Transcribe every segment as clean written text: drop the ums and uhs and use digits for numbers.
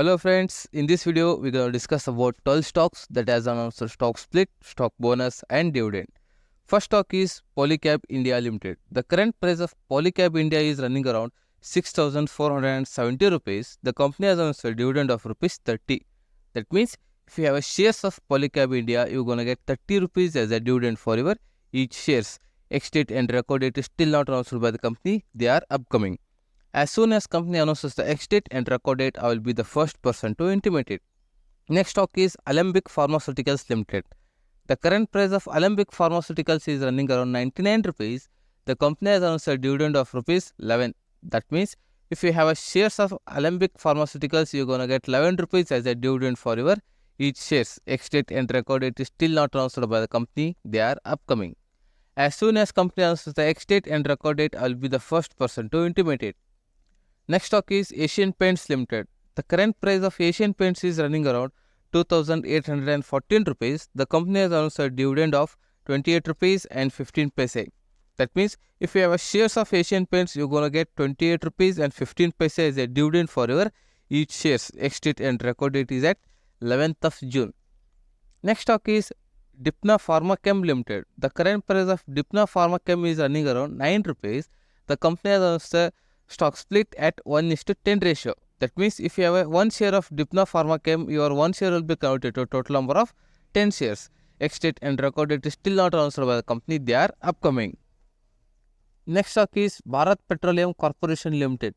Hello friends, in this video we're going to discuss about 12 stocks that has announced a stock split, stock bonus and dividend. First stock is Polycab India Ltd. The current price of Polycab India is running around 6,470 rupees. The company has announced a dividend of rupees 30. That means if you have a shares of Polycab India, you're going to get 30 rupees as a dividend for your each shares. Ex-date and record date is still not announced by the company. They are upcoming. As soon as company announces the ex-date and record date, I will be the first person to intimate it. Next stock is Almic Pharmaceuticals Limited. The current price of Almic Pharmaceuticals is running around 99 rupees. The company has announced a dividend of rupees 11. That means if you have a shares of Almic Pharmaceuticals, you're going to get 11 rupees as a dividend for your each shares. Ex-date and record date is still not announced by the company. They are upcoming. As soon as company announces the ex-date and record date, I will be the first person to intimate it. Next stock is Asian Paints Limited. The current price of Asian Paints is running around 2,814 rupees. The company has announced a dividend of 28 rupees and 15 paise. That means if you have a shares of Asian Paints, you're going to get 28 rupees and 15 paise as a dividend for your each shares. Ex-date and record date is at 11th of June. Next stock is DPNA Pharmachem Limited. The current price of DPNA Pharmachem is running around 9 rupees. The company has announced a stock split at 1:10 ratio. That means if you have one share of DPNA Pharmachem, your one share will be counted to a total number of 10 shares. Ex-date and record date is still not announced by the company. They are upcoming. Next stock is Bharat Petroleum Corporation Limited.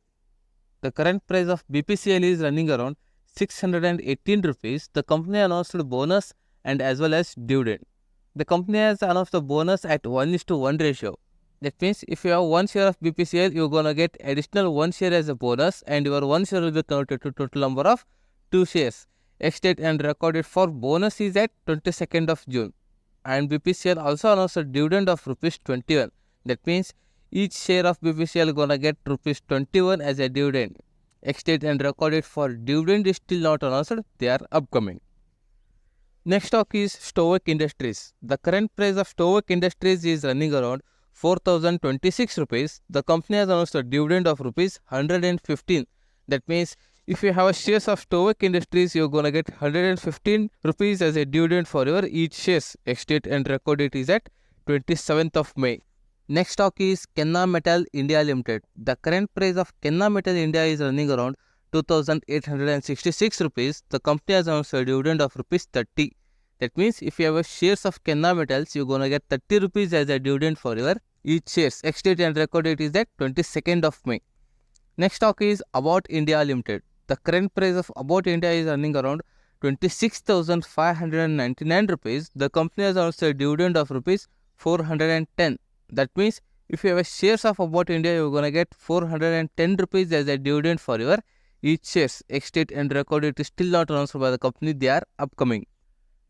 The current price of BPCL is running around 618 rupees. The company announced bonus and as well as dividend. The company has announced the bonus at 1:1 ratio. That means if you have one share of BPCL, you're going to get additional one share as a bonus and your one share will be counted to total number of 2 shares. Ex-date and record date for bonus is at 22nd of June. And BPCL also announced a dividend of rupees 21. That means each share of BPCL going to get rupees 21 as a dividend. Ex-date and record date for dividend is still not announced. They are upcoming. Next stock is STOK Industries. The current price of STOK Industries is running around 4,026 rupees. The company has announced a dividend of rupees 115. That means if you have a shares of STOK Industries, you're going to get 115 rupees as a dividend for your each shares. Ex-date and record date is at 27th of May. Next stock is Kenna Metal India Limited. The current price of Kenna Metal India is running around 2,866 rupees. The company has announced a dividend of rupees 30. That means if you have a shares of Kenna Metals, you're going to get 30 rupees as a dividend for your each shares. Ex-date and record date is at 22nd of May. Next stock is Abbott India Ltd. The current price of Abbott India is running around 26,599 rupees. The company has announced a dividend of rupees 410. That means if you have a shares of Abbott India, you're going to get 410 rupees as a dividend for your each shares. Ex-date and record date is still not announced by the company. They are upcoming.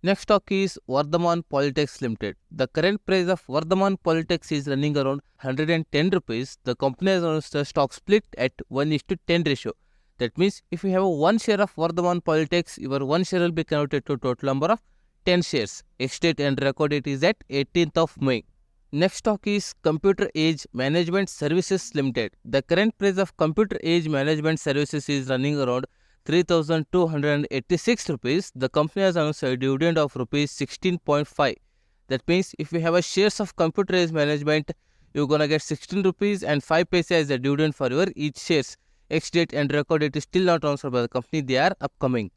Next stock is Vardhaman Polytechs Limited. The current price of Vardhaman Polytechs is running around 110 rupees. The company has announced a stock split at 1:10 ratio. That means if you have one share of Vardhaman Polytechs, your one share will be counted to total number of 10 shares. Ex-date and record date is at 18th of May. Next stock is Computer Age Management Services Limited. The current price of Computer Age Management Services is running around 3,286 rupees. The company has announced a dividend of rupees 16.5. That means if you have a shares of Computer Age Management, you're going to get 16 rupees and 5 paise as a dividend for your each shares. Ex-date and record date is still not announced by the company. They are upcoming.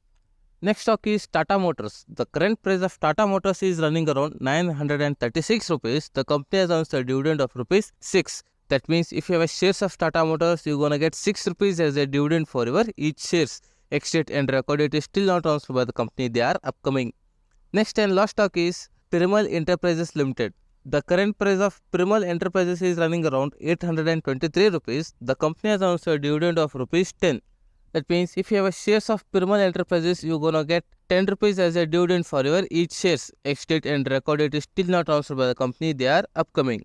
Next stock is Tata Motors. The current price of Tata Motors is running around 936 rupees. The company has announced a dividend of rupees 6. That means if you have a shares of Tata Motors, you're going to get 6 rupees as a dividend for your each shares. Ex-date and record date is still not announced by the company. They are upcoming. Next and last stock is Peral Enterprises Limited. The current price of Peral Enterprises is running around 823 rupees. The company has announced a dividend of rupees 10. That means if you have a shares of Peral Enterprises, you're going to get 10 rupees as a dividend for your each shares. Ex-date and record date is still not announced by the company. They are upcoming.